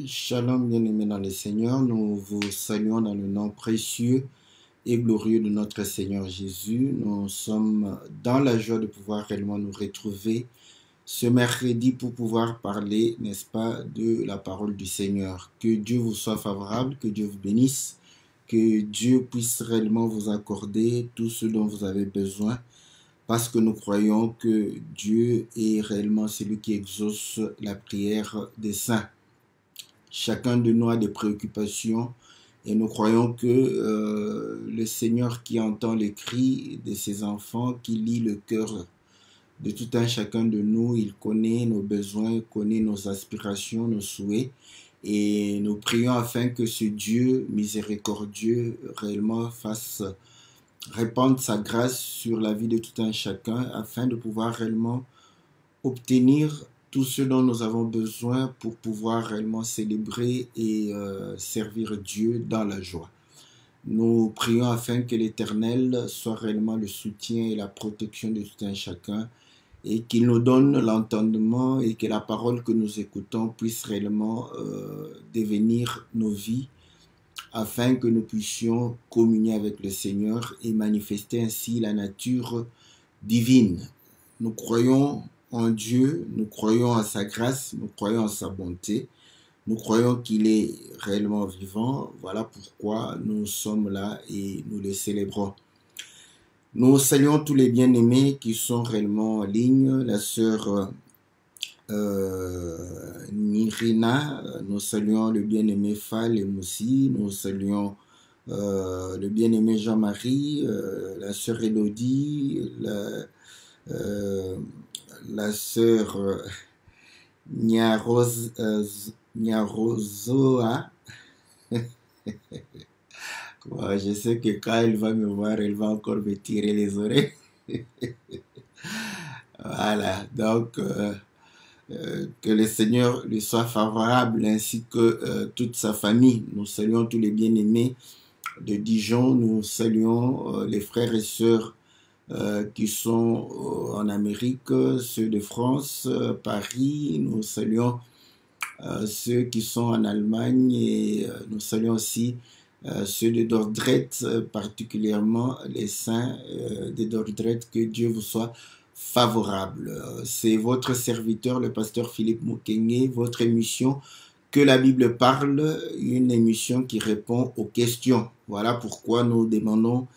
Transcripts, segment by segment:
Shalom, bien-aimés dans le Seigneur, nous vous saluons dans le nom précieux et glorieux de notre Seigneur Jésus. Nous sommes dans la joie de pouvoir réellement nous retrouver ce mercredi pour pouvoir parler, n'est-ce pas, de la parole du Seigneur. Que Dieu vous soit favorable, que Dieu vous bénisse, que Dieu puisse réellement vous accorder tout ce dont vous avez besoin, parce que nous croyons que Dieu est réellement celui qui exauce la prière des saints. Chacun de nous a des préoccupations et nous croyons que le Seigneur qui entend les cris de ses enfants, qui lit le cœur de tout un chacun de nous, il connaît nos besoins, connaît nos aspirations, nos souhaits. Et nous prions afin que ce Dieu miséricordieux réellement fasse répandre sa grâce sur la vie de tout un chacun afin de pouvoir réellement obtenir tout ce dont nous avons besoin pour pouvoir réellement célébrer et servir Dieu dans la joie. Nous prions afin que l'Éternel soit réellement le soutien et la protection de tout un chacun et qu'il nous donne l'entendement et que la parole que nous écoutons puisse réellement devenir nos vies afin que nous puissions communier avec le Seigneur et manifester ainsi la nature divine. Nous croyons en Dieu, nous croyons en sa grâce, nous croyons en sa bonté, nous croyons qu'il est réellement vivant. Voilà pourquoi nous sommes là et nous le célébrons. Nous saluons tous les bien-aimés qui sont réellement en ligne, la sœur Nirina, nous saluons le bien-aimé Fall et Moussi, nous saluons le bien-aimé Jean-Marie, la sœur Elodie, la sœur Nyarozoa. Bon, je sais que quand elle va me voir, elle va encore me tirer les oreilles. Voilà, donc que le Seigneur lui soit favorable ainsi que toute sa famille. Nous saluons tous les bien-aimés de Dijon, nous saluons les frères et sœurs qui sont en Amérique, ceux de France, Paris, nous saluons ceux qui sont en Allemagne et nous saluons aussi ceux de Dordrecht, particulièrement les saints de Dordrecht, que Dieu vous soit favorable. C'est votre serviteur, le pasteur Philippe Mukenge, votre émission Que la Bible parle, une émission qui répond aux questions. Voilà pourquoi nous demandons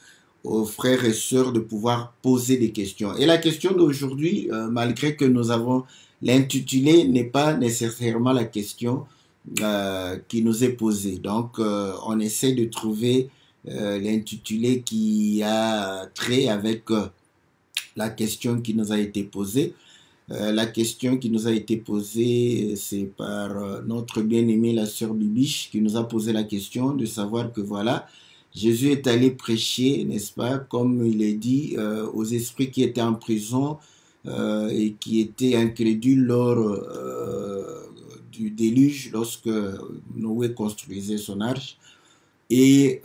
aux frères et sœurs de pouvoir poser des questions. Et la question d'aujourd'hui, malgré que nous avons l'intitulé, n'est pas nécessairement la question qui nous est posée. Donc, on essaie de trouver l'intitulé qui a trait avec la question qui nous a été posée. La question qui nous a été posée, c'est par notre bien-aimée, la sœur Bibiche, qui nous a posé la question de savoir que voilà, Jésus est allé prêcher, n'est-ce pas, comme il est dit, aux esprits qui étaient en prison et qui étaient incrédules lors du déluge, lorsque Noé construisait son arche. Et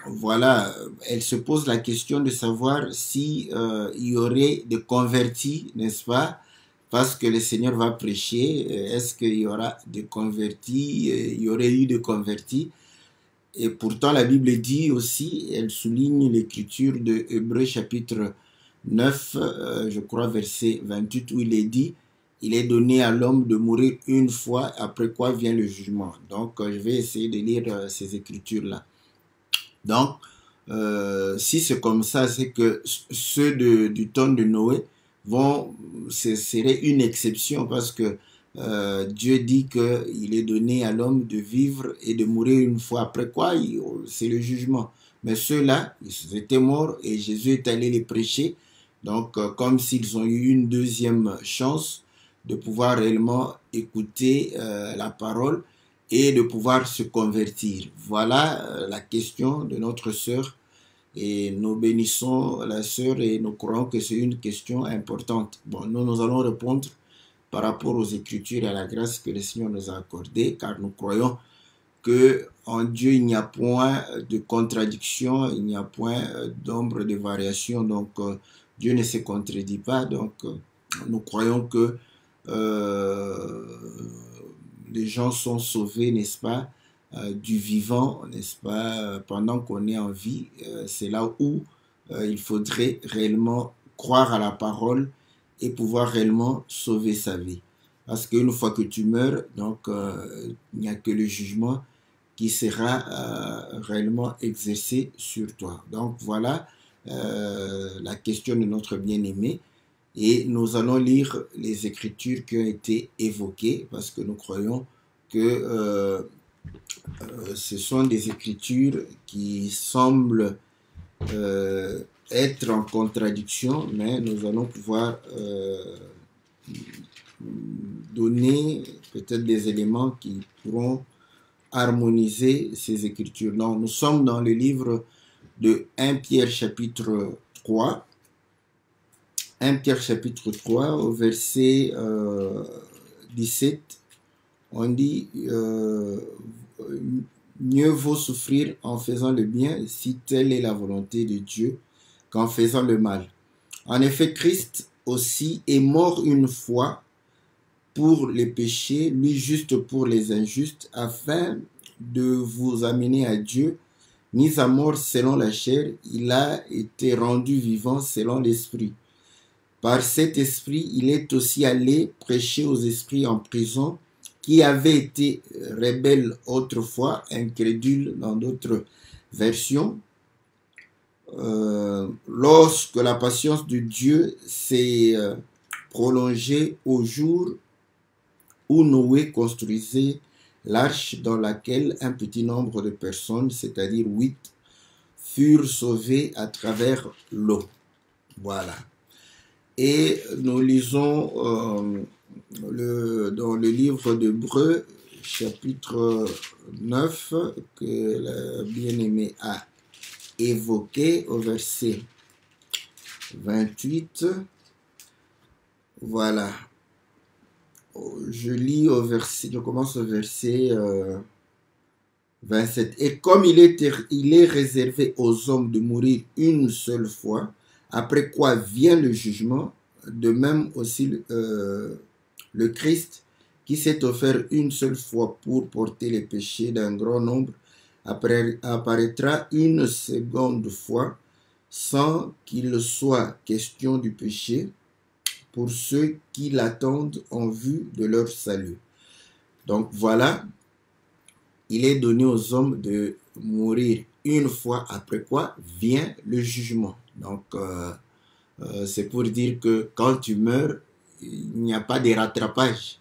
voilà, elle se pose la question de savoir si il y aurait des convertis, n'est-ce pas? Parce que le Seigneur va prêcher, est-ce qu'il y aura des convertis? Il y aurait eu des convertis. Et pourtant, la Bible dit aussi, elle souligne l'écriture de Hébreux chapitre 9, je crois verset 28, où il est dit, il est donné à l'homme de mourir une fois, après quoi vient le jugement. Donc, je vais essayer de lire ces écritures-là. Donc, si c'est comme ça, c'est que ceux du temps de Noé ce serait une exception parce que Dieu dit qu'il est donné à l'homme de vivre et de mourir une fois. Après quoi, c'est le jugement. Mais ceux-là, ils étaient morts et Jésus est allé les prêcher. Donc, comme s'ils ont eu une deuxième chance de pouvoir réellement écouter la parole et de pouvoir se convertir. Voilà la question de notre sœur. Et nous bénissons la sœur et nous croyons que c'est une question importante. Bon, nous allons répondre par rapport aux Écritures et à la grâce que le Seigneur nous a accordée, car nous croyons que en Dieu il n'y a point de contradiction, il n'y a point d'ombre de variation, donc Dieu ne se contredit pas, donc nous croyons que les gens sont sauvés, n'est-ce pas, du vivant, n'est-ce pas, pendant qu'on est en vie. C'est là où il faudrait réellement croire à la parole et pouvoir réellement sauver sa vie. Parce qu'une fois que tu meurs, donc il n'y a que le jugement qui sera réellement exercé sur toi. Donc voilà la question de notre bien-aimé. Et nous allons lire les écritures qui ont été évoquées parce que nous croyons que ce sont des écritures qui semblent être en contradiction, mais nous allons pouvoir donner peut-être des éléments qui pourront harmoniser ces écritures. Donc, nous sommes dans le livre de 1 Pierre chapitre 3. 1 Pierre chapitre 3 au verset 17, on dit mieux vaut souffrir en faisant le bien si telle est la volonté de Dieu qu'en faisant le mal. En effet, Christ aussi est mort une fois pour les péchés, lui juste pour les injustes, afin de vous amener à Dieu. Mis à mort selon la chair, il a été rendu vivant selon l'esprit. Par cet esprit, il est aussi allé prêcher aux esprits en prison qui avaient été rebelles autrefois, incrédules dans d'autres versions. Lorsque la patience de Dieu s'est prolongée au jour où Noé construisait l'arche dans laquelle un petit nombre de personnes, c'est-à-dire 8, furent sauvées à travers l'eau. Voilà. Et nous lisons dans le livre d'Hébreux, chapitre 9, que le bien-aimé a évoqué au verset 28. Voilà. Je commence au verset 27. Et comme il est réservé aux hommes de mourir une seule fois, après quoi vient le jugement, de même aussi le Christ, qui s'est offert une seule fois pour porter les péchés d'un grand nombre, apparaîtra une seconde fois, sans qu'il soit question du péché, pour ceux qui l'attendent en vue de leur salut. Donc voilà, il est donné aux hommes de mourir une fois, après quoi vient le jugement. Donc c'est pour dire que quand tu meurs, il n'y a pas de rattrapage.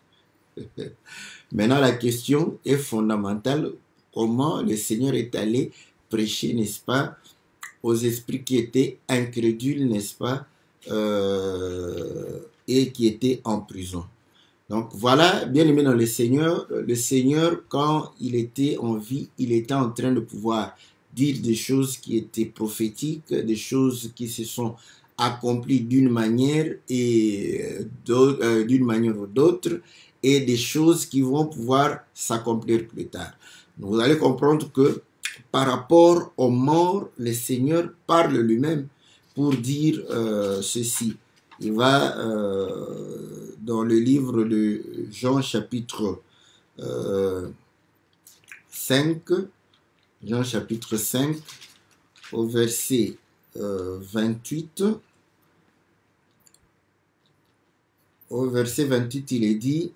Maintenant, la question est fondamentale. Comment le Seigneur est allé prêcher, n'est-ce pas, aux esprits qui étaient incrédules, n'est-ce pas, et qui étaient en prison. Donc voilà, bien aimé dans le Seigneur, quand il était en vie, il était en train de pouvoir dire des choses qui étaient prophétiques, des choses qui se sont accomplies d'une manière ou d'autre, et des choses qui vont pouvoir s'accomplir plus tard. Donc, vous allez comprendre que par rapport aux morts, le Seigneur parle lui-même pour dire ceci. Il va dans le livre de Jean chapitre 5, Jean chapitre 5, au verset 28. Au verset 28, il est dit: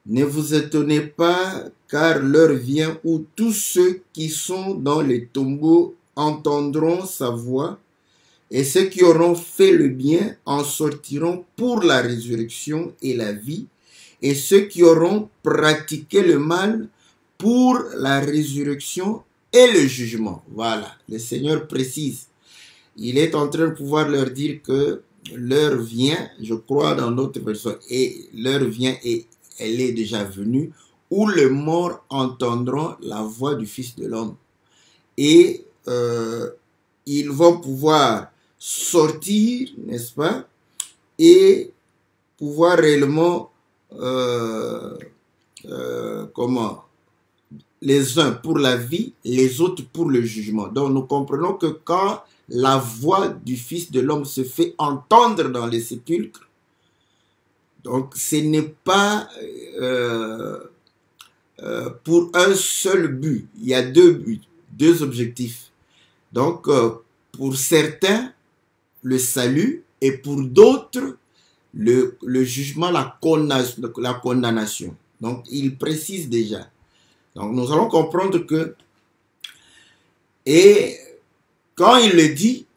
ne vous étonnez pas, car l'heure vient où tous ceux qui sont dans les tombeaux entendront sa voix, et ceux qui auront fait le bien en sortiront pour la résurrection et la vie, et ceux qui auront pratiqué le mal pour la résurrection et le jugement. Voilà, le Seigneur précise. Il est en train de pouvoir leur dire que l'heure vient, je crois dans notre version, et l'heure vient et elle est déjà venue, où les morts entendront la voix du Fils de l'homme. Et ils vont pouvoir sortir, n'est-ce pas, et pouvoir réellement, les uns pour la vie, les autres pour le jugement. Donc nous comprenons que quand la voix du Fils de l'homme se fait entendre dans les sépulcres, Donc, ce n'est pas pour un seul but. Il y a deux buts, deux objectifs. Donc, pour certains, le salut, et pour d'autres, le jugement, la condamnation. Donc, il précise déjà. Donc, nous allons comprendre que, et quand il le dit,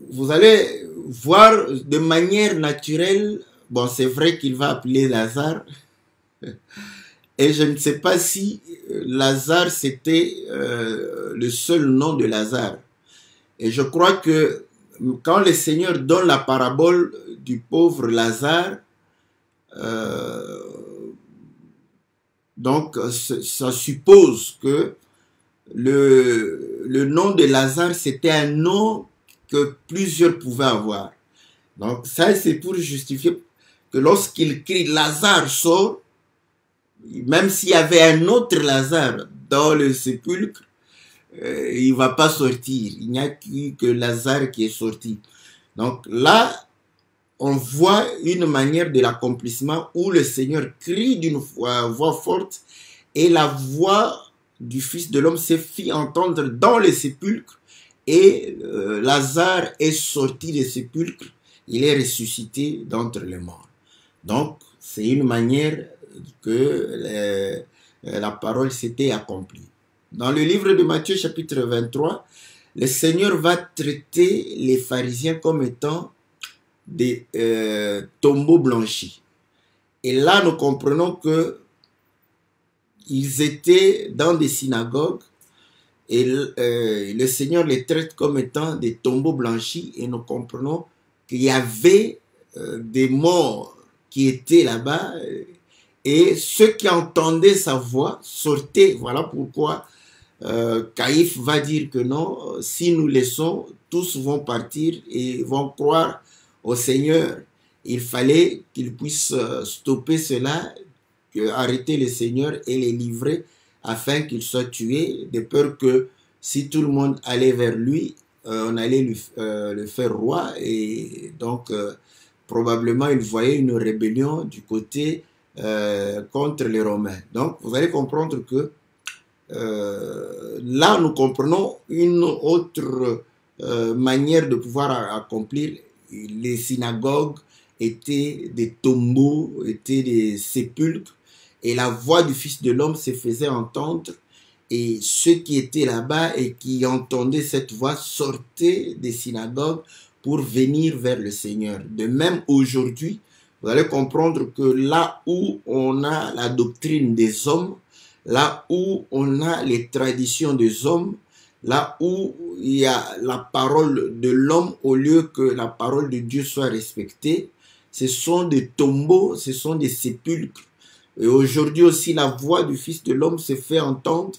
vous allez voir de manière naturelle, bon, c'est vrai qu'il va appeler Lazare, et je ne sais pas si Lazare, c'était le seul nom de Lazare. Et je crois que quand le Seigneur donne la parabole du pauvre Lazare, donc ça suppose que le nom de Lazare, c'était un nom que plusieurs pouvaient avoir. Donc ça, c'est pour justifier que lorsqu'il crie Lazare sort, même s'il y avait un autre Lazare dans le sépulcre, il ne va pas sortir. Il n'y a que Lazare qui est sorti. Donc là, on voit une manière de l'accomplissement où le Seigneur crie d'une voix forte et la voix du Fils de l'homme s'est fait entendre dans le sépulcre et Lazare est sorti du sépulcre. Il est ressuscité d'entre les morts. Donc, c'est une manière que la parole s'était accomplie. Dans le livre de Matthieu chapitre 23, le Seigneur va traiter les pharisiens comme étant des tombeaux blanchis. Et là, nous comprenons que ils étaient dans des synagogues et le Seigneur les traite comme étant des tombeaux blanchis et nous comprenons qu'il y avait des morts qui étaient là-bas et ceux qui entendaient sa voix sortaient. Voilà pourquoi Caïphe va dire que non, si nous laissons, tous vont partir et vont croire au Seigneur. Il fallait qu'ils puissent stopper cela, arrêter le Seigneur et les livrer afin qu'ils soient tués, de peur que si tout le monde allait vers lui, on allait le faire roi et donc probablement il voyait une rébellion du côté contre les Romains. Donc vous allez comprendre que là nous comprenons une autre manière de pouvoir accomplir. Les synagogues étaient des tombeaux, étaient des sépulcres et la voix du Fils de l'homme se faisait entendre et ceux qui étaient là-bas et qui entendaient cette voix sortaient des synagogues pour venir vers le Seigneur. De même aujourd'hui, vous allez comprendre que là où on a la doctrine des hommes, là où on a les traditions des hommes, là où il y a la parole de l'homme au lieu que la parole de Dieu soit respectée, ce sont des tombeaux, ce sont des sépulcres. Et aujourd'hui aussi, la voix du Fils de l'homme se fait entendre.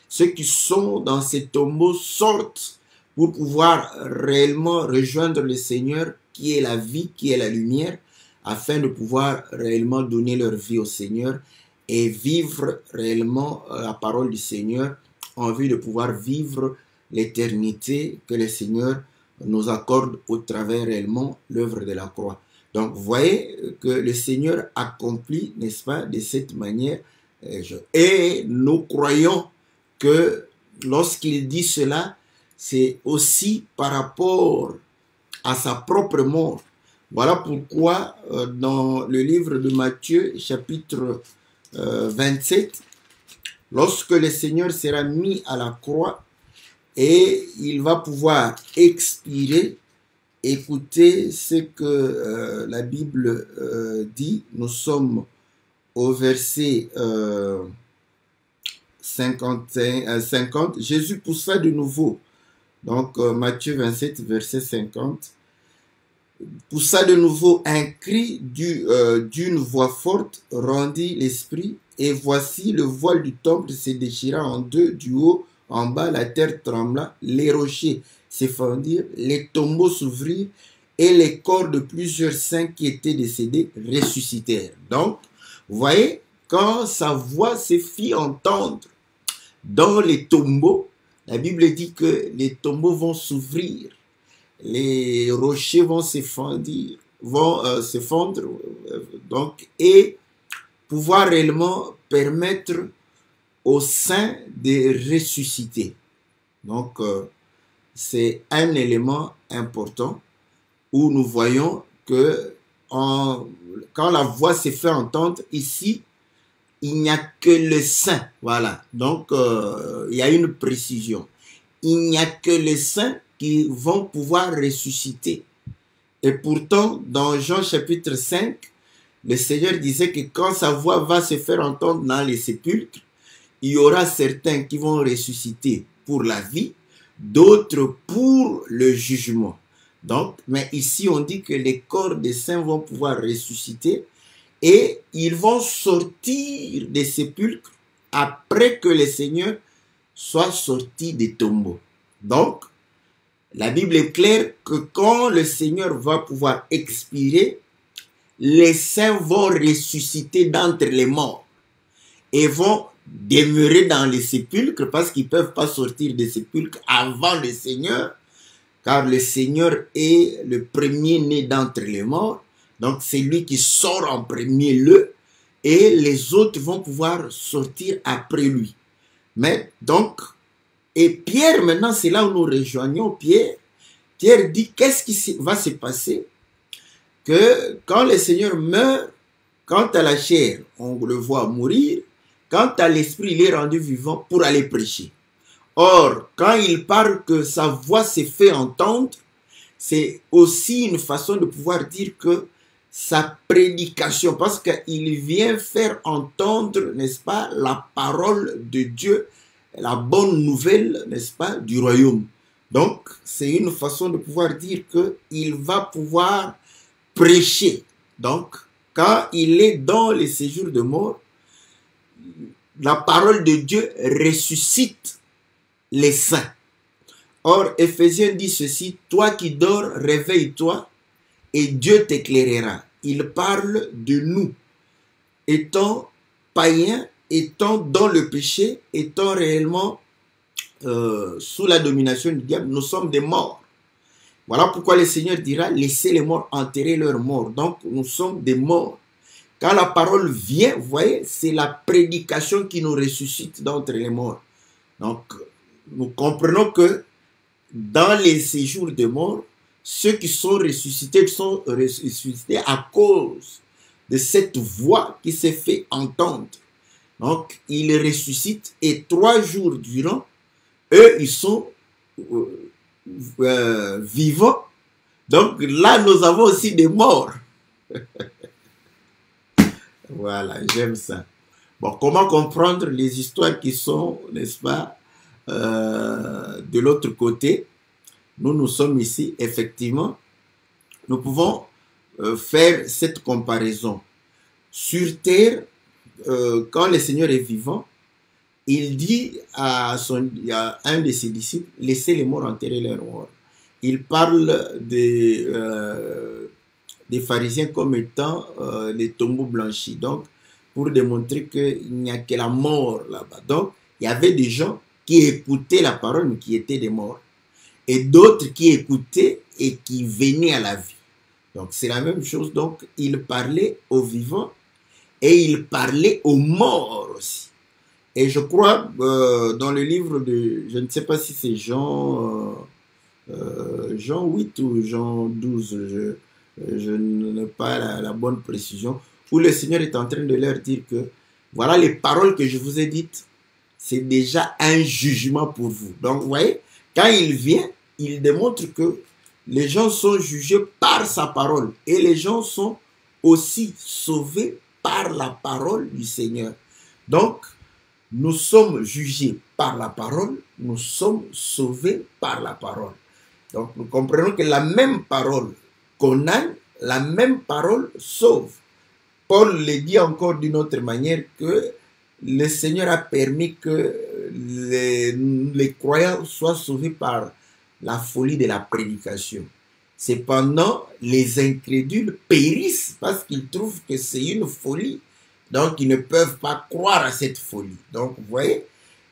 Ceux qui sont dans ces tombeaux sortent pour pouvoir réellement rejoindre le Seigneur qui est la vie, qui est la lumière, afin de pouvoir réellement donner leur vie au Seigneur et vivre réellement la parole du Seigneur en vue de pouvoir vivre l'éternité que le Seigneur nous accorde au travers réellement l'œuvre de la croix. Donc, vous voyez que le Seigneur accomplit, n'est-ce pas, de cette manière. Et nous croyons que lorsqu'il dit cela, c'est aussi par rapport à sa propre mort. Voilà pourquoi dans le livre de Matthieu, chapitre 27, lorsque le Seigneur sera mis à la croix et il va pouvoir expirer, écoutez ce que la Bible dit. Nous sommes au verset 50. Jésus poussa de nouveau. Donc Matthieu 27, verset 50. Poussa de nouveau un cri d'une voix forte, rendit l'esprit, et voici le voile du temple se déchira en deux, du haut en bas, la terre trembla, les rochers s'effondirent, les tombeaux s'ouvrirent, et les corps de plusieurs saints qui étaient décédés ressuscitèrent. Donc, vous voyez, quand sa voix se fit entendre dans les tombeaux, la Bible dit que les tombeaux vont s'ouvrir, les rochers vont s'effondrer, donc, et pouvoir réellement permettre aux saints de ressusciter. Donc, c'est un élément important où nous voyons que quand la voix s'est fait entendre ici, il n'y a que les saints. Voilà. Donc, il y a une précision. Il n'y a que les saints qui vont pouvoir ressusciter. Et pourtant, dans Jean chapitre 5, le Seigneur disait que quand sa voix va se faire entendre dans les sépulcres, il y aura certains qui vont ressusciter pour la vie, d'autres pour le jugement. Donc, mais ici on dit que les corps des saints vont pouvoir ressusciter et ils vont sortir des sépulcres après que le Seigneur soit sorti des tombeaux. Donc, la Bible est claire que quand le Seigneur va pouvoir expirer, les saints vont ressusciter d'entre les morts et vont demeurer dans les sépulcres parce qu'ils ne peuvent pas sortir des sépulcres avant le Seigneur, car le Seigneur est le premier-né d'entre les morts. Donc c'est lui qui sort en premier et les autres vont pouvoir sortir après lui. Mais donc, et Pierre maintenant, c'est là où nous rejoignons Pierre. Pierre dit, qu'est-ce qui va se passer? Que quand le Seigneur meurt, quant à la chair, on le voit mourir, quant à l'esprit, il est rendu vivant pour aller prêcher. Or, quand il parle que sa voix s'est fait entendre, c'est aussi une façon de pouvoir dire que sa prédication, parce qu'il vient faire entendre, n'est-ce pas, la parole de Dieu, la bonne nouvelle, n'est-ce pas, du royaume. Donc, c'est une façon de pouvoir dire qu'il va pouvoir prêcher. Donc, quand il est dans les séjours de mort, la parole de Dieu ressuscite les saints. Or, Éphésiens dit ceci, toi qui dors, réveille-toi et Dieu t'éclairera. Il parle de nous, étant païens, étant dans le péché, étant réellement sous la domination du diable, nous sommes des morts. Voilà pourquoi le Seigneur dira, laissez les morts enterrer leurs morts. Donc, nous sommes des morts. Quand la parole vient, vous voyez, c'est la prédication qui nous ressuscite d'entre les morts. Donc, nous comprenons que dans les séjours de mort, ceux qui sont ressuscités à cause de cette voix qui s'est fait entendre. Donc, ils ressuscitent et 3 jours durant, eux, ils sont vivants. Donc, là, nous avons aussi des morts. Voilà, j'aime ça. Bon, comment comprendre les histoires qui sont, n'est-ce pas, de l'autre côté? Nous sommes ici, effectivement, nous pouvons faire cette comparaison. Sur terre, quand le Seigneur est vivant, il dit à un de ses disciples, laissez les morts enterrer leurs morts. Il parle des pharisiens comme étant les tombeaux blanchis. Donc, pour démontrer qu'il n'y a que la mort là-bas. Donc, il y avait des gens qui écoutaient la parole, mais qui étaient des morts. Et d'autres qui écoutaient et qui venaient à la vie. Donc, c'est la même chose. Donc, il parlait aux vivants et il parlait aux morts aussi. Et je crois, dans le livre de, je ne sais pas si c'est Jean 8 ou Jean 12, je n'ai pas la bonne précision, où le Seigneur est en train de leur dire que, voilà les paroles que je vous ai dites, c'est déjà un jugement pour vous. Donc, vous voyez, quand il vient, il démontre que les gens sont jugés par sa parole et les gens sont aussi sauvés par la parole du Seigneur. Donc, nous sommes jugés par la parole, nous sommes sauvés par la parole. Donc, nous comprenons que la même parole condamne, la même parole sauve. Paul le dit encore d'une autre manière que le Seigneur a permis que les croyants soient sauvés par la folie de la prédication. Cependant, les incrédules périssent parce qu'ils trouvent que c'est une folie. Donc, ils ne peuvent pas croire à cette folie. Donc, vous voyez,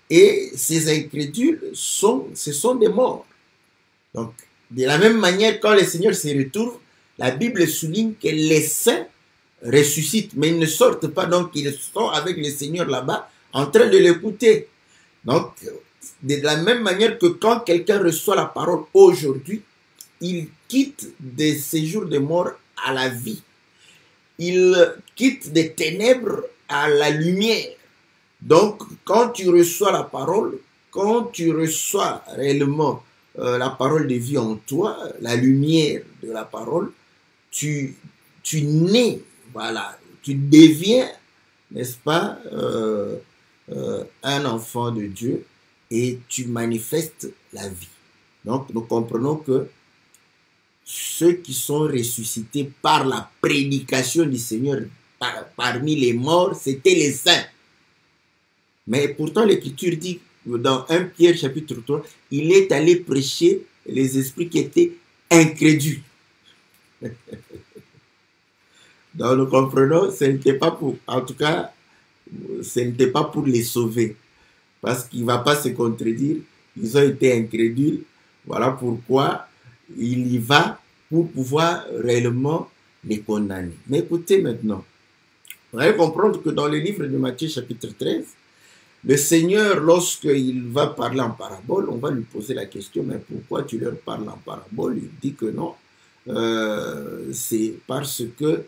et ces incrédules, ce sont des morts. Donc, de la même manière, quand le Seigneur se retrouve, la Bible souligne que les saints ressuscitent, mais ils ne sortent pas, donc ils sont avec le Seigneur là-bas en train de l'écouter. Donc, de la même manière que quand quelqu'un reçoit la parole aujourd'hui, il quitte des séjours de mort à la vie. Il quitte des ténèbres à la lumière. Donc, quand tu reçois la parole, quand tu reçois réellement la parole de vie en toi, la lumière de la parole, tu nais, voilà, tu deviens, n'est-ce pas, un enfant de Dieu et tu manifestes la vie. Donc, nous comprenons que ceux qui sont ressuscités par la prédication du Seigneur parmi les morts, c'était les saints. Mais pourtant, l'Écriture dit, dans 1 Pierre chapitre 3, il est allé prêcher les esprits qui étaient incrédules. Donc nous comprenons, ce n'était pas pour, en tout cas, ce n'était pas pour les sauver. Parce qu'il ne va pas se contredire, ils ont été incrédules. Voilà pourquoi il y va pour pouvoir réellement les condamner. Mais écoutez maintenant, vous allez comprendre que dans le livre de Matthieu chapitre 13, le Seigneur, lorsqu'il va parler en parabole, on va lui poser la question, mais pourquoi tu leur parles en parabole? Il dit que non, c'est parce que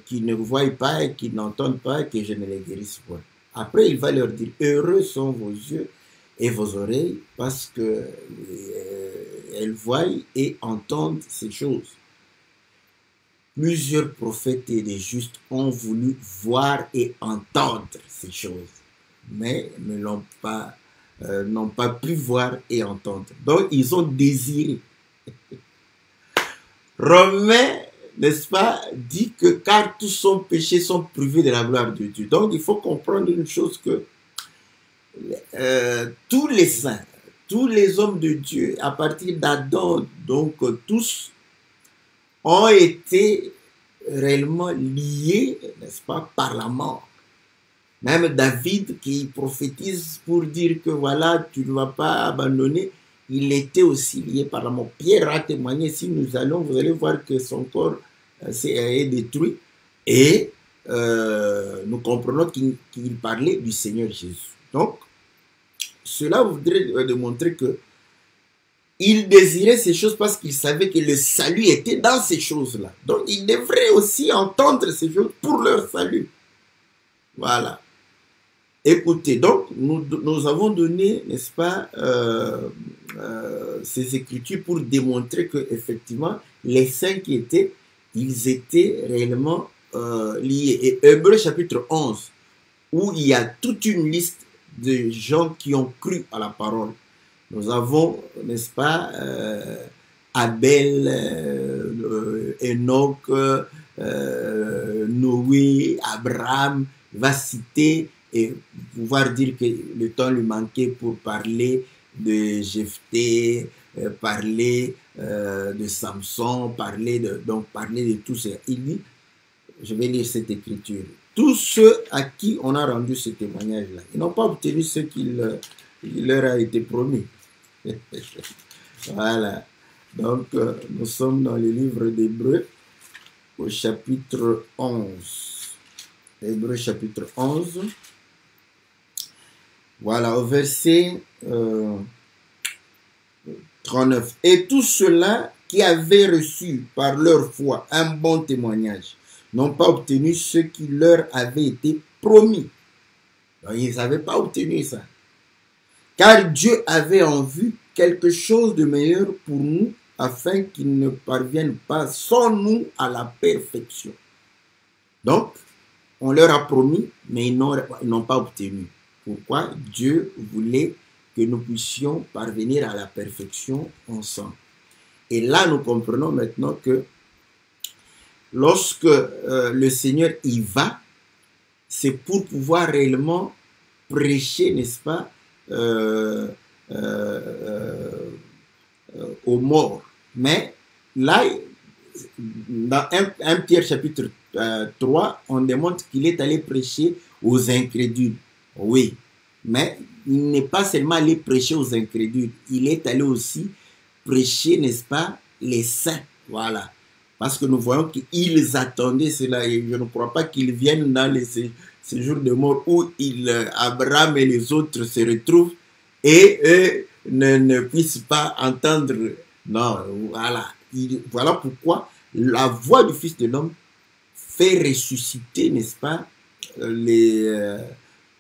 qu'ils ne voient pas et qu'ils n'entendent pas que je ne les guérisse point. Après, il va leur dire, heureux sont vos yeux et vos oreilles parce que elles voient et entendent ces choses. Plusieurs prophètes et des justes ont voulu voir et entendre ces choses, mais ne l'ont pas, n'ont pas pu voir et entendre. Donc, ils ont désiré. Romains, n'est-ce pas, dit que car tous sont péchés, sont privés de la gloire de Dieu. Donc, il faut comprendre une chose que tous les saints, tous les hommes de Dieu, à partir d'Adam, donc tous ont été réellement liés, n'est-ce pas, par la mort. Même David qui prophétise pour dire que voilà, tu ne vas pas abandonner, il était aussi lié par la mort. Pierre a témoigné, si nous allons, vous allez voir que son corps est détruit. Et nous comprenons qu'il parlait du Seigneur Jésus. Donc, cela voudrait démontrer que il désirait ces choses parce qu'il savait que le salut était dans ces choses-là. Donc, il devrait aussi entendre ces choses pour leur salut. Voilà. Écoutez, donc, nous avons donné, n'est-ce pas, ces écritures pour démontrer que effectivement les saints qui étaient, ils étaient réellement liés. Et Hébreux chapitre 11, où il y a toute une liste de gens qui ont cru à la parole. Nous avons, n'est-ce pas, Abel, Enoch, Noé, Abraham, va citer et pouvoir dire que le temps lui manquait pour parler de Jephthé, parler de Samson, parler de tout ça. Il dit, je vais lire cette écriture, tous ceux à qui on a rendu ce témoignage-là, ils n'ont pas obtenu ce qu'il leur a été promis. Voilà. Donc, nous sommes dans le livre d'Hébreux, au chapitre 11. Hébreux, chapitre 11. Voilà, au verset 39. Et tous ceux-là qui avaient reçu par leur foi un bon témoignage n'ont pas obtenu ce qui leur avait été promis. Donc, ils n'avaient pas obtenu ça. Car Dieu avait en vue quelque chose de meilleur pour nous, afin qu'ils ne parviennent pas sans nous à la perfection. Donc, on leur a promis, mais ils n'ont pas obtenu. Pourquoi? Dieu voulait que nous puissions parvenir à la perfection ensemble. Et là, nous comprenons maintenant que lorsque le Seigneur y va, c'est pour pouvoir réellement prêcher, n'est-ce pas, aux morts. Mais là, dans 1 Pierre chapitre 3, on démontre qu'il est allé prêcher aux incrédules. Oui, mais il n'est pas seulement allé prêcher aux incrédules, il est allé aussi prêcher, n'est-ce pas, les saints. Voilà. parce que nous voyons qu'ils attendaient cela et je ne crois pas qu'ils viennent dans les séjours de mort où Abraham et les autres se retrouvent et eux ne puissent pas entendre. Non, voilà. Voilà pourquoi la voix du Fils de l'homme fait ressusciter, n'est-ce pas,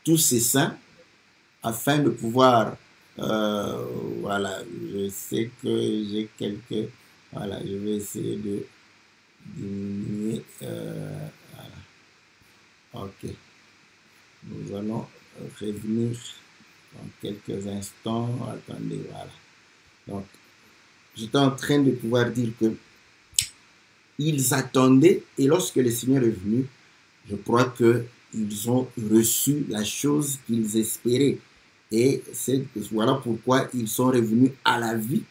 tous ces saints afin de pouvoir, voilà, je sais que j'ai quelques, voilà, je vais essayer de diminuer, voilà, ok, nous allons revenir dans quelques instants, attendez, voilà, donc, j'étais en train de pouvoir dire que ils attendaient et lorsque le Seigneur est venu, je crois qu'ils ont reçu la chose qu'ils espéraient. Et voilà pourquoi ils sont revenus à la vie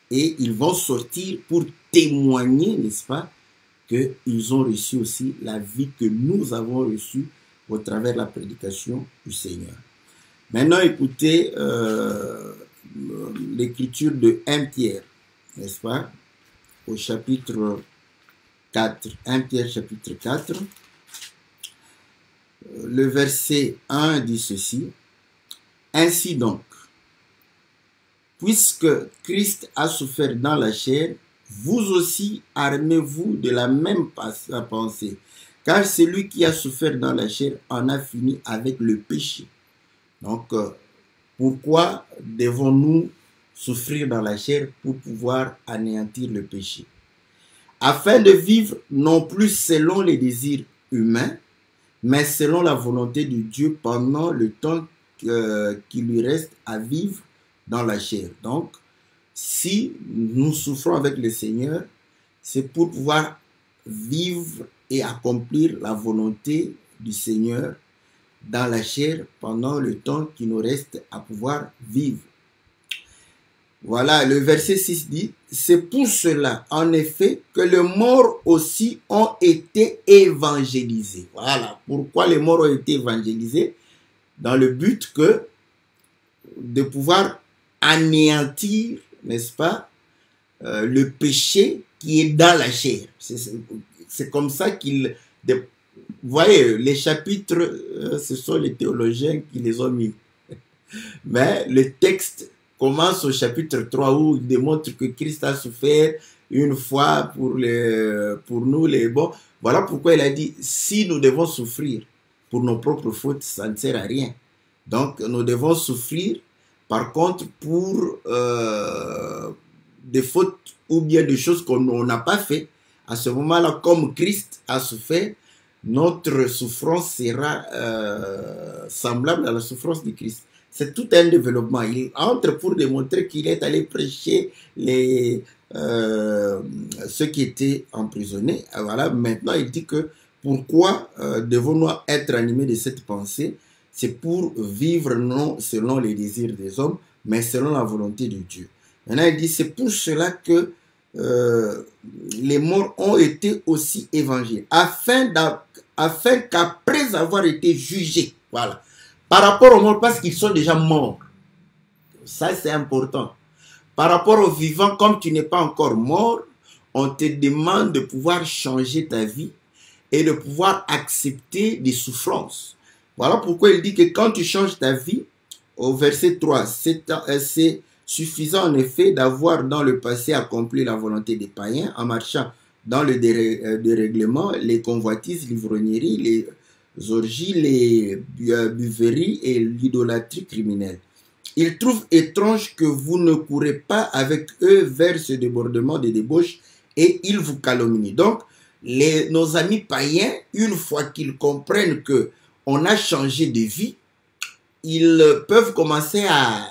et ils vont sortir pour témoigner, n'est-ce pas, qu'ils ont reçu aussi la vie que nous avons reçue au travers de la prédication du Seigneur. Maintenant, écoutez l'écriture de 1 Pierre, n'est-ce pas, au chapitre 4, 1 Pierre chapitre 4, le verset 1 dit ceci. Ainsi donc, puisque Christ a souffert dans la chair, vous aussi armez-vous de la même pensée, car celui qui a souffert dans la chair en a fini avec le péché. Donc, pourquoi devons-nous souffrir dans la chair pour pouvoir anéantir le péché? Afin de vivre non plus selon les désirs humains, mais selon la volonté de Dieu pendant le temps qui lui reste à vivre dans la chair. Donc, si nous souffrons avec le Seigneur, c'est pour pouvoir vivre et accomplir la volonté du Seigneur dans la chair pendant le temps qui nous reste à pouvoir vivre. Voilà, le verset 6 dit, c'est pour cela, en effet, que les morts aussi ont été évangélisés. Voilà, pourquoi les morts ont été évangélisés? Dans le but de pouvoir anéantir, n'est-ce pas, le péché qui est dans la chair. C'est comme ça qu'ils... Vous voyez, les chapitres, ce sont les théologiens qui les ont mis. Mais le texte commence au chapitre 3 où il démontre que Christ a souffert une fois pour nous les bons. Voilà pourquoi il a dit, si nous devons souffrir pour nos propres fautes, ça ne sert à rien. Donc, nous devons souffrir, par contre, pour des fautes ou bien des choses qu'on n'a pas fait. À ce moment-là, comme Christ a souffert, notre souffrance sera semblable à la souffrance de Christ. C'est tout un développement. Il entre pour démontrer qu'il est allé prêcher ceux qui étaient emprisonnés. Voilà, maintenant, il dit que pourquoi devons-nous être animés de cette pensée? C'est pour vivre non selon les désirs des hommes, mais selon la volonté de Dieu. Maintenant, il dit, c'est pour cela que les morts ont été aussi évangélisés, afin qu'après avoir été jugés, voilà, par rapport aux morts, parce qu'ils sont déjà morts. Ça, c'est important. Par rapport aux vivants, comme tu n'es pas encore mort, on te demande de pouvoir changer ta vie et de pouvoir accepter des souffrances. Voilà pourquoi il dit que quand tu changes ta vie, au verset 3, c'est suffisant en effet d'avoir dans le passé accompli la volonté des païens en marchant dans le dérèglement, les convoitises, l'ivrognerie, les orgies, les buveries et l'idolâtrie criminelle. Ils trouvent étrange que vous ne courez pas avec eux vers ce débordement de débauche et ils vous calomnient. Donc, nos amis païens, une fois qu'ils comprennent que on a changé de vie, ils peuvent commencer à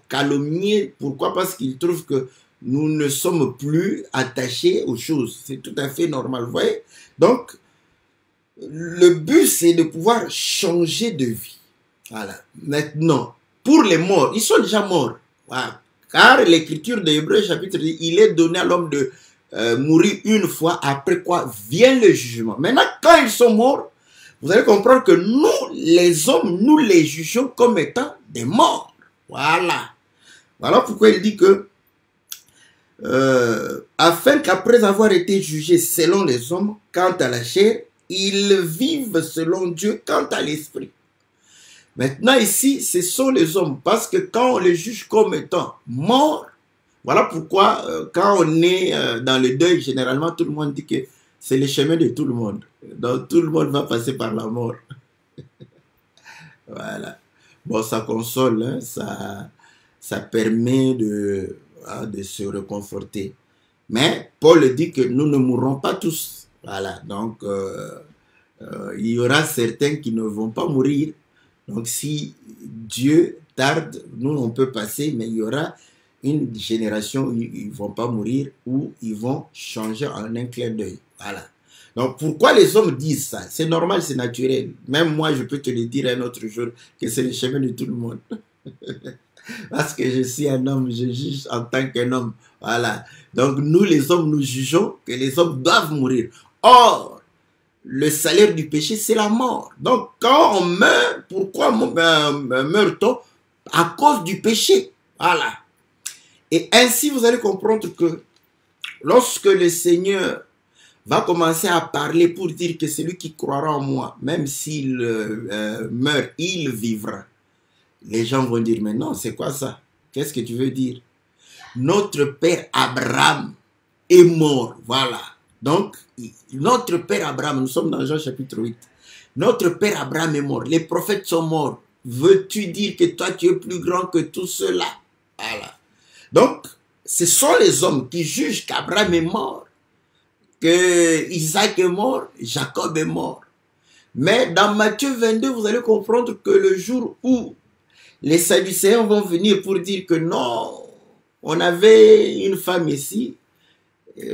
calomnier. Pourquoi? Parce qu'ils trouvent que nous ne sommes plus attachés aux choses. C'est tout à fait normal, vous voyez? Donc, le but, c'est de pouvoir changer de vie. Voilà. Maintenant, pour les morts, ils sont déjà morts. Voilà. Car l'écriture de Hébreux chapitre 10, il est donné à l'homme de mourir une fois, après quoi vient le jugement. Maintenant, quand ils sont morts, vous allez comprendre que nous, les hommes, nous les jugeons comme étant des morts. Voilà. Voilà pourquoi il dit que afin qu'après avoir été jugés selon les hommes, quant à la chair, ils vivent selon Dieu quant à l'esprit. Maintenant ici, ce sont les hommes, parce que quand on les juge comme étant morts, voilà pourquoi quand on est dans le deuil, généralement tout le monde dit que c'est le chemin de tout le monde. Donc tout le monde va passer par la mort. Voilà. Bon, ça console, hein, ça permet de se réconforter. Mais Paul dit que nous ne mourrons pas tous. Voilà. Donc il y aura certains qui ne vont pas mourir. Donc si Dieu tarde, nous on peut passer, mais il y aura une génération où ils ne vont pas mourir, où ils vont changer en un clin d'œil. Voilà. Donc pourquoi les hommes disent ça? C'est normal, c'est naturel. Même moi, je peux te le dire un autre jour, que c'est le chemin de tout le monde. Parce que je suis un homme, je juge en tant qu'un homme. Voilà. Donc nous les hommes, nous jugeons que les hommes doivent mourir. Or, le salaire du péché, c'est la mort. Donc quand on meurt, pourquoi meurt-on? À cause du péché. Voilà. Et ainsi, vous allez comprendre que lorsque le Seigneur va commencer à parler pour dire que celui qui croira en moi, même s'il meurt, il vivra. Les gens vont dire, mais non, c'est quoi ça? Qu'est-ce que tu veux dire? Notre père Abraham est mort. Voilà. Donc, notre père Abraham, nous sommes dans Jean chapitre 8. Notre père Abraham est mort. Les prophètes sont morts. Veux-tu dire que toi, tu es plus grand que tout cela? Voilà. Donc, ce sont les hommes qui jugent qu'Abraham est mort, que Isaac est mort, Jacob est mort. Mais dans Matthieu 22, vous allez comprendre que le jour où les Sadducéens vont venir pour dire que non, on avait une femme ici,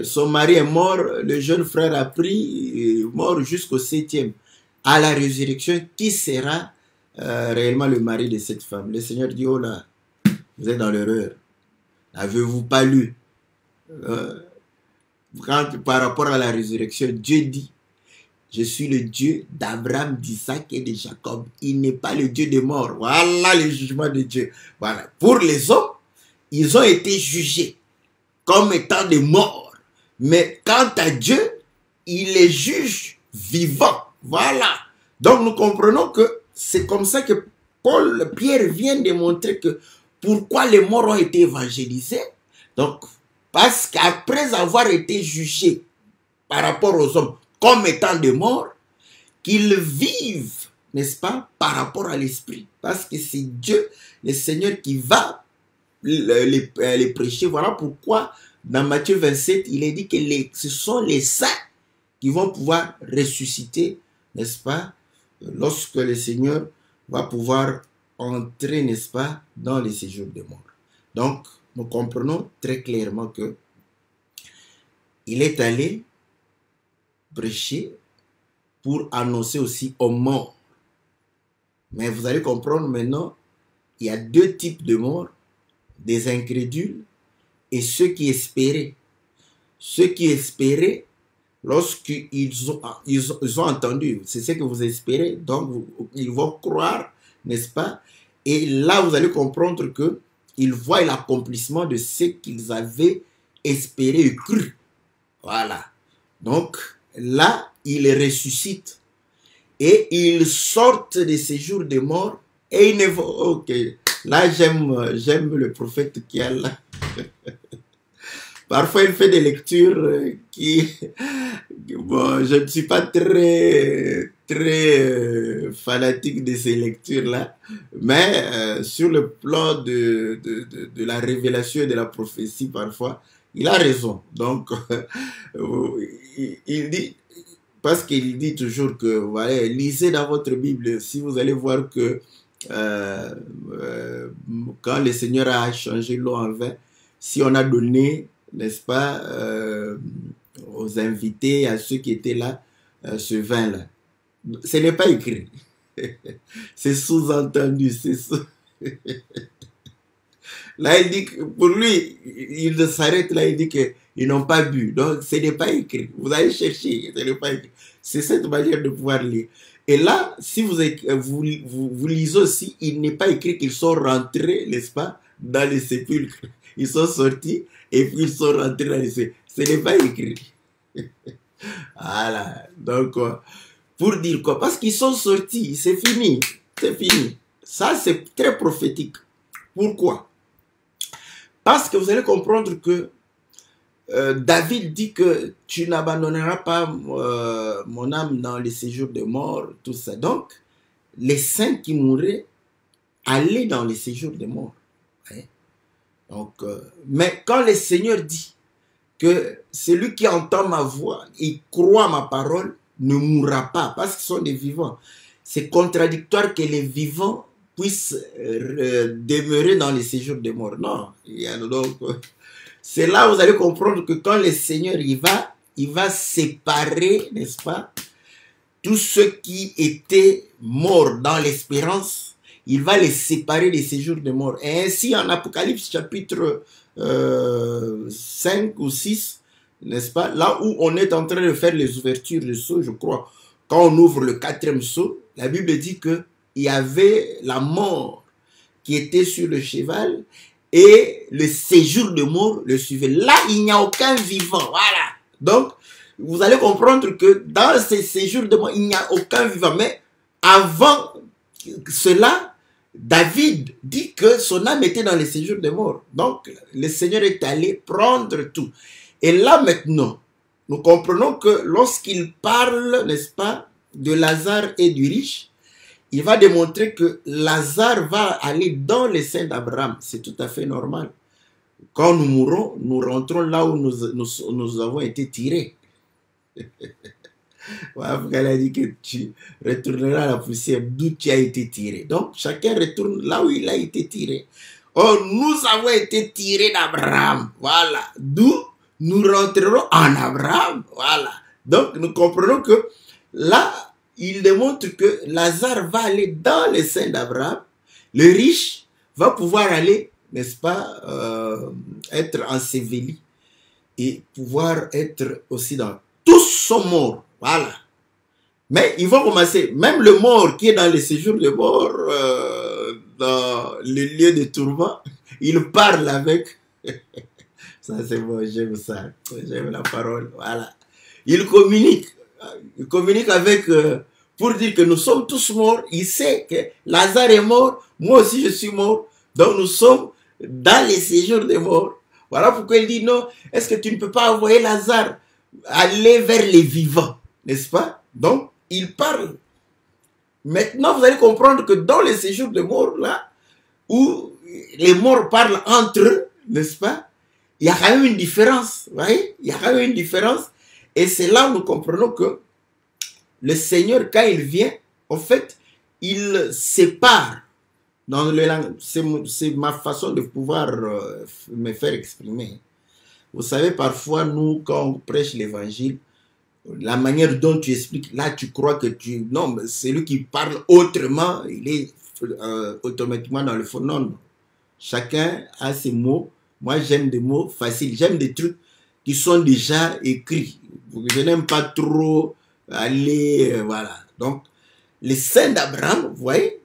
son mari est mort, le jeune frère a pris, mort jusqu'au 7e. À la résurrection, qui sera réellement le mari de cette femme? Le Seigneur dit, oh là, vous êtes dans l'erreur. N'avez-vous pas lu par rapport à la résurrection, Dieu dit, je suis le Dieu d'Abraham, d'Isaac et de Jacob. Il n'est pas le Dieu des morts. Voilà le jugement de Dieu. Voilà. Pour les hommes, ils ont été jugés comme étant des morts. Mais quant à Dieu, il les juge vivants. Voilà. Donc nous comprenons que c'est comme ça que Pierre vient de montrer que pourquoi les morts ont été évangélisés. Donc, parce qu'après avoir été jugés par rapport aux hommes comme étant des morts, qu'ils vivent, n'est-ce pas, par rapport à l'esprit. Parce que c'est Dieu, le Seigneur, qui va les prêcher. Voilà pourquoi, dans Matthieu 27, il est dit que ce sont les saints qui vont pouvoir ressusciter, n'est-ce pas, lorsque le Seigneur va pouvoir entrer, n'est-ce pas, dans les séjours des morts. Donc, nous comprenons très clairement que il est allé prêcher pour annoncer aussi aux morts. Mais vous allez comprendre maintenant, il y a deux types de morts, des incrédules et ceux qui espéraient. Ceux qui espéraient, lorsqu'ils ont entendu, c'est ce que vous espérez, donc ils vont croire, n'est-ce pas? Et là, vous allez comprendre que ils voient l'accomplissement de ce qu'ils avaient espéré et cru. Voilà. Donc, là, ils ressuscitent. Et ils sortent de ces jours de mort. Et ils ne vont... Ok. Là, j'aime le prophète qui est là. Parfois, il fait des lectures qui... Bon, je ne suis pas très fanatique de ces lectures-là. Mais sur le plan de la révélation et de la prophétie, parfois, il a raison. Donc, il dit... Parce qu'il dit toujours que, voilà, lisez dans votre Bible, si vous allez voir que quand le Seigneur a changé l'eau en vin, si on a donné, n'est-ce pas, aux invités, à ceux qui étaient là, ce vin-là, ce n'est pas écrit. C'est sous-entendu, c'est Là, il dit que pour lui, il s'arrête là, il dit qu'ils n'ont pas bu. Donc, ce n'est pas écrit. Vous allez chercher, ce n'est pas écrit. C'est cette manière de pouvoir lire. Et là, si vous lisez aussi, il n'est pas écrit qu'ils sont rentrés, n'est-ce pas, dans les sépulcres. Ils sont sortis et puis ils sont rentrés dans les cieux. Ce n'est pas écrit. Voilà. Donc, pour dire quoi? Parce qu'ils sont sortis, c'est fini. C'est fini. Ça, c'est très prophétique. Pourquoi? Parce que vous allez comprendre que David dit que tu n'abandonneras pas mon âme dans les séjours de mort, tout ça. Donc, les saints qui mouraient allaient dans les séjours de mort. Ouais. Donc, mais quand le Seigneur dit que celui qui entend ma voix et croit ma parole ne mourra pas, parce qu'ils sont des vivants, c'est contradictoire que les vivants puissent demeurer dans les séjours de mort. Non, il y a donc... c'est là où vous allez comprendre que quand le Seigneur il va séparer, n'est-ce pas, tous ceux qui étaient morts dans l'espérance, il va les séparer des séjours de mort. Et ainsi, en Apocalypse chapitre 5 ou 6, n'est-ce pas, là où on est en train de faire les ouvertures de sceaux, je crois, quand on ouvre le 4e sceau, la Bible dit qu'il y avait la mort qui était sur le cheval, et le séjour de mort le suivait. Là, il n'y a aucun vivant. Voilà. Donc, vous allez comprendre que dans ces séjours de mort, il n'y a aucun vivant. Mais avant cela, David dit que son âme était dans les séjours de mort. Donc, le Seigneur est allé prendre tout. Et là, maintenant, nous comprenons que lorsqu'il parle, n'est-ce pas, de Lazare et du riche, il va démontrer que Lazare va aller dans les seins d'Abraham. C'est tout à fait normal. Quand nous mourrons, nous rentrons là où nous avons été tirés. Voilà, elle a dit que tu retourneras à la poussière d'où tu as été tiré. Donc, chacun retourne là où il a été tiré. Oh, nous avons été tirés d'Abraham. Voilà. D'où nous rentrerons en Abraham. Voilà. Donc, nous comprenons que là, il démontre que Lazare va aller dans les seins d'Abraham. Le riche va pouvoir aller, n'est-ce pas, être enseveli et pouvoir être aussi dans... Tous sont morts, voilà. Mais ils vont commencer, même le mort qui est dans les séjours de mort, dans le lieu de tourment, il parle avec... Ça c'est bon, j'aime ça, j'aime la parole, voilà. Il communique avec... pour dire que nous sommes tous morts. Il sait que Lazare est mort, moi aussi je suis mort. Donc nous sommes dans les séjours des morts. Voilà pourquoi il dit non, est-ce que tu ne peux pas envoyer Lazare aller vers les vivants, n'est-ce pas? Donc il parle. Maintenant vous allez comprendre que dans les séjours de mort là, où les morts parlent entre eux, n'est-ce pas? Il y a quand même une différence, vous voyez? Il y a quand même une différence. Et c'est là où nous comprenons que le Seigneur, quand il vient, en fait, il sépare. Dans le langue, c'est ma façon de pouvoir me faire exprimer. Vous savez, parfois, nous, quand on prêche l'évangile, la manière dont tu expliques, là, tu crois que tu... Non, mais celui qui parle autrement, il est automatiquement dans le fond. Non, non. Chacun a ses mots. Moi, j'aime des mots faciles. J'aime des trucs qui sont déjà écrits. Je n'aime pas trop... Allez, voilà. Donc, les saints d'Abraham, vous voyez,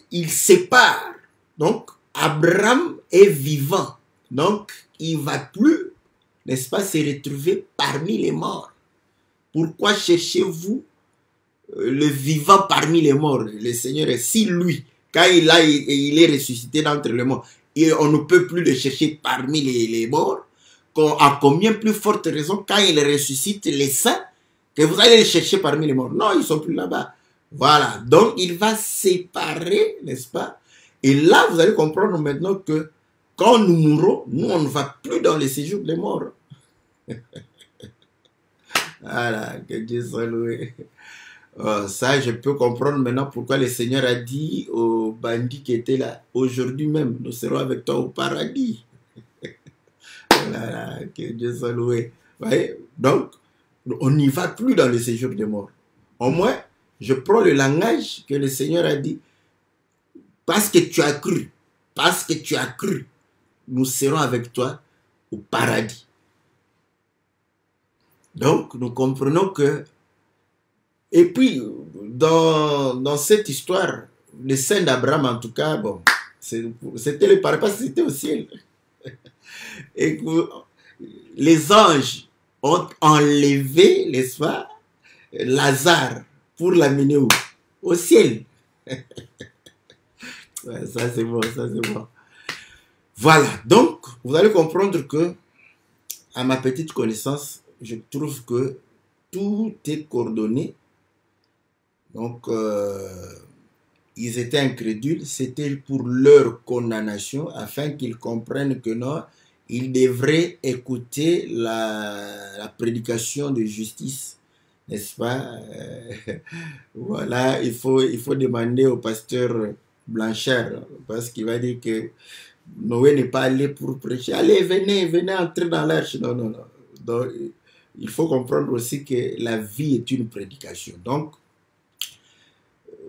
il sépare. Donc, Abraham est vivant. Donc, il ne va plus, n'est-ce pas, se retrouver parmi les morts. Pourquoi cherchez-vous le vivant parmi les morts? Le Seigneur est si lui, quand il est ressuscité d'entre les morts, et on ne peut plus le chercher parmi les morts, à combien plus forte raison quand il ressuscite les saints que vous allez les chercher parmi les morts. Non, ils ne sont plus là-bas. Voilà. Donc, il va séparer, n'est-ce pas? Et là, vous allez comprendre maintenant que quand nous mourrons, nous, on ne va plus dans les séjours des morts. Voilà. Que Dieu soit loué. Oh, ça, je peux comprendre maintenant pourquoi le Seigneur a dit aux bandits qui étaient là, aujourd'hui même, nous serons avec toi au paradis. Voilà, que Dieu soit loué. Vous voyez? Donc, on n'y va plus dans le séjour des morts. Au moins, je prends le langage que le Seigneur a dit. Parce que tu as cru, nous serons avec toi au paradis. Donc, nous comprenons que... Et puis, dans cette histoire, le saint d'Abraham, en tout cas, bon, C'était le paradis, parce que c'était au ciel. Et que les anges ont enlevé, n'est-ce pas, Lazare pour l'amener où? Au ciel. Ouais, ça c'est bon, ça c'est bon. Voilà, donc vous allez comprendre que, à ma petite connaissance, je trouve que tout est coordonné. Donc, ils étaient incrédules, c'était pour leur condamnation, afin qu'ils comprennent que non, ils devraient écouter la prédication de justice, n'est-ce pas? Voilà, il faut demander au pasteur Blanchard, parce qu'il va dire que Noé n'est pas allé pour prêcher. Allez, venez, venez entrer dans l'arche. Non, non, non. Donc, il faut comprendre aussi que la vie est une prédication. Donc,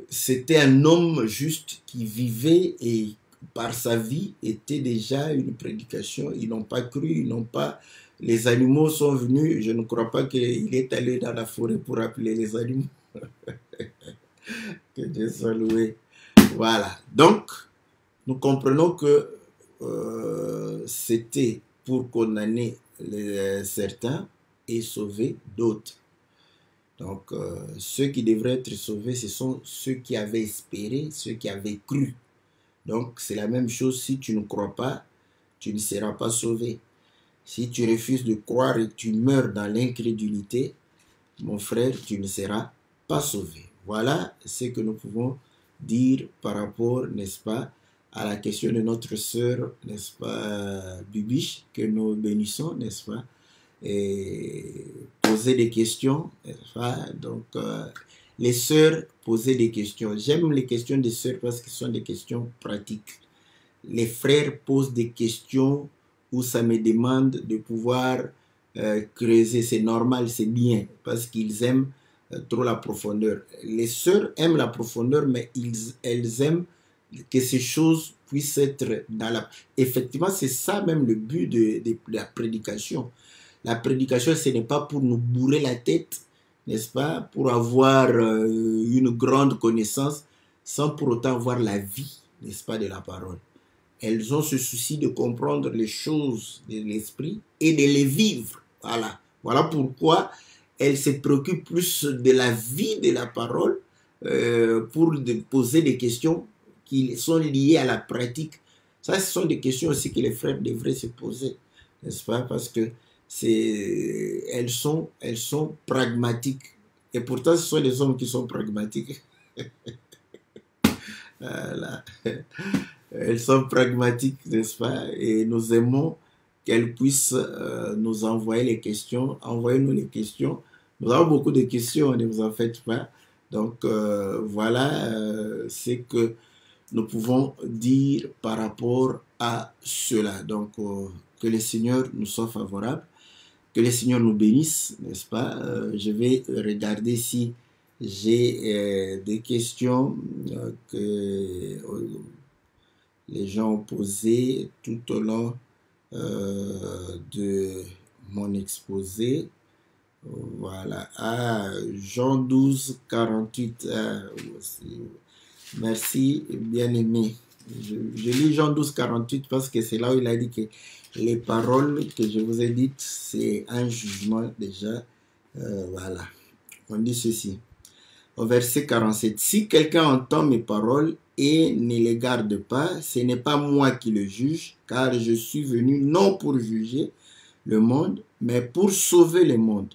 c'était un homme juste qui vivait et par sa vie était déjà une prédication. Ils n'ont pas cru, ils n'ont pas... Les animaux sont venus. Je ne crois pas qu'il est allé dans la forêt pour appeler les animaux. Que Dieu soit loué. Voilà. Donc, nous comprenons que c'était pour condamner certains et sauver d'autres. Donc, ceux qui devraient être sauvés, ce sont ceux qui avaient espéré, ceux qui avaient cru. Donc, c'est la même chose. Si tu ne crois pas, tu ne seras pas sauvé. Si tu refuses de croire et tu meurs dans l'incrédulité, mon frère, tu ne seras pas sauvé. Voilà ce que nous pouvons dire par rapport, n'est-ce pas, à la question de notre sœur, n'est-ce pas, Bibiche, que nous bénissons, n'est-ce pas, et poser des questions, n'est-ce pas. Donc, les sœurs poser des questions. J'aime les questions des sœurs parce que ce sont des questions pratiques. Les frères posent des questions où ça me demande de pouvoir creuser. C'est normal, c'est bien, parce qu'ils aiment trop la profondeur. Les sœurs aiment la profondeur, mais elles aiment que ces choses puissent être dans la... Effectivement, c'est ça même le but de la prédication. La prédication, ce n'est pas pour nous bourrer la tête, n'est-ce pas, pour avoir une grande connaissance, sans pour autant avoir la vie, n'est-ce pas, de la parole. Elles ont ce souci de comprendre les choses de l'esprit et de les vivre. Voilà. Voilà pourquoi elles se préoccupent plus de la vie de la parole pour poser des questions qui sont liées à la pratique. Ça, ce sont des questions aussi que les frères devraient se poser, n'est-ce pas? Parce que elles sont pragmatiques. Et pourtant, ce sont les hommes qui sont pragmatiques. Voilà. Elles sont pragmatiques, n'est-ce pas? Et nous aimons qu'elles puissent nous envoyer les questions. Envoyez-nous les questions. Nous avons beaucoup de questions, ne vous en faites pas. Donc, voilà ce que nous pouvons dire par rapport à cela. Donc, que le Seigneur nous soit favorable, que le Seigneur nous bénisse, n'est-ce pas? Je vais regarder si j'ai des questions que les gens ont posées tout au long de mon exposé. Voilà. Ah, Jean 12, 48. Merci, bien-aimé. Je lis Jean 12, 48 parce que c'est là où il a dit que les paroles que je vous ai dites, c'est un jugement déjà. Voilà. On dit ceci. Au verset 47. Si quelqu'un entend mes paroles et ne les garde pas, ce n'est pas moi qui le juge, car je suis venu non pour juger le monde, mais pour sauver le monde.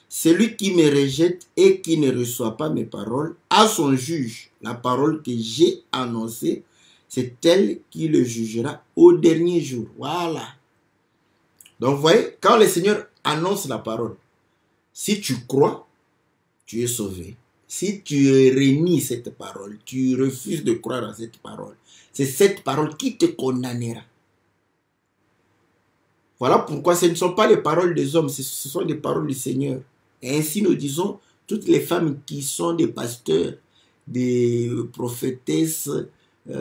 Celui qui me rejette et qui ne reçoit pas mes paroles a son juge. La parole que j'ai annoncée, c'est elle qui le jugera au dernier jour. Voilà. Donc, vous voyez, quand le Seigneur annonce la parole, si tu crois, tu es sauvé. Si tu renies cette parole, tu refuses de croire à cette parole, c'est cette parole qui te condamnera. Voilà pourquoi ce ne sont pas les paroles des hommes, ce sont les paroles du Seigneur. Et ainsi nous disons, toutes les femmes qui sont des pasteurs, des prophétesses du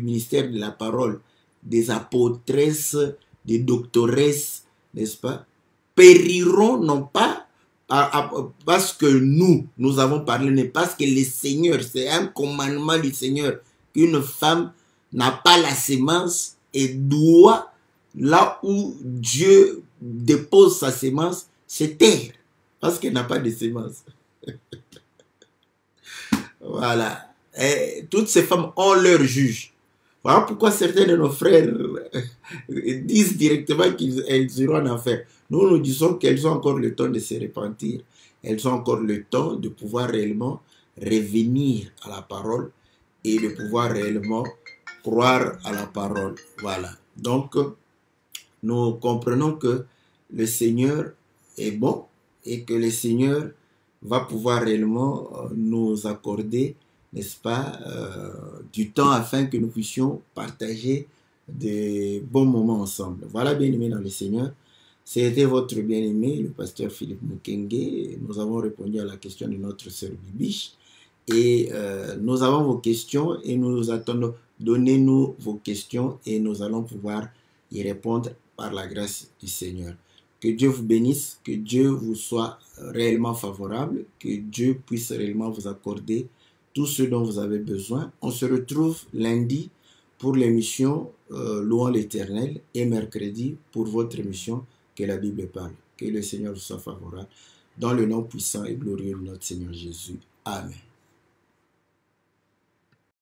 ministère de la parole, des apôtresses, des doctoresses, n'est-ce pas, périront non pas parce que nous avons parlé, mais parce que le Seigneur, c'est un commandement du Seigneur une femme n'a pas la sémence et doit, là où Dieu dépose sa sémence, se taire, parce qu'elle n'a pas de sémence. Voilà. Et toutes ces femmes ont leur juge. Voilà pourquoi certains de nos frères disent directement qu'elles iront en enfer. Nous, nous disons qu'elles ont encore le temps de se repentir. Elles ont encore le temps de pouvoir réellement revenir à la parole et de pouvoir réellement croire à la parole. Voilà. Donc, nous comprenons que le Seigneur est bon et que le Seigneur va pouvoir réellement nous accorder, n'est-ce pas, du temps afin que nous puissions partager de bons moments ensemble. Voilà, bien-aimés dans le Seigneur. C'était votre bien-aimé, le pasteur Philippe Mukenge. Nous avons répondu à la question de notre sœur Bibiche. Et nous avons vos questions et nous nous attendons. Donnez-nous vos questions et nous allons pouvoir y répondre par la grâce du Seigneur. Que Dieu vous bénisse, que Dieu vous soit réellement favorable, que Dieu puisse réellement vous accorder tout ce dont vous avez besoin. On se retrouve lundi pour l'émission Louons l'Éternel et mercredi pour votre émission Que la Bible parle. Que le Seigneur vous soit favorable. Dans le nom puissant et glorieux de notre Seigneur Jésus. Amen.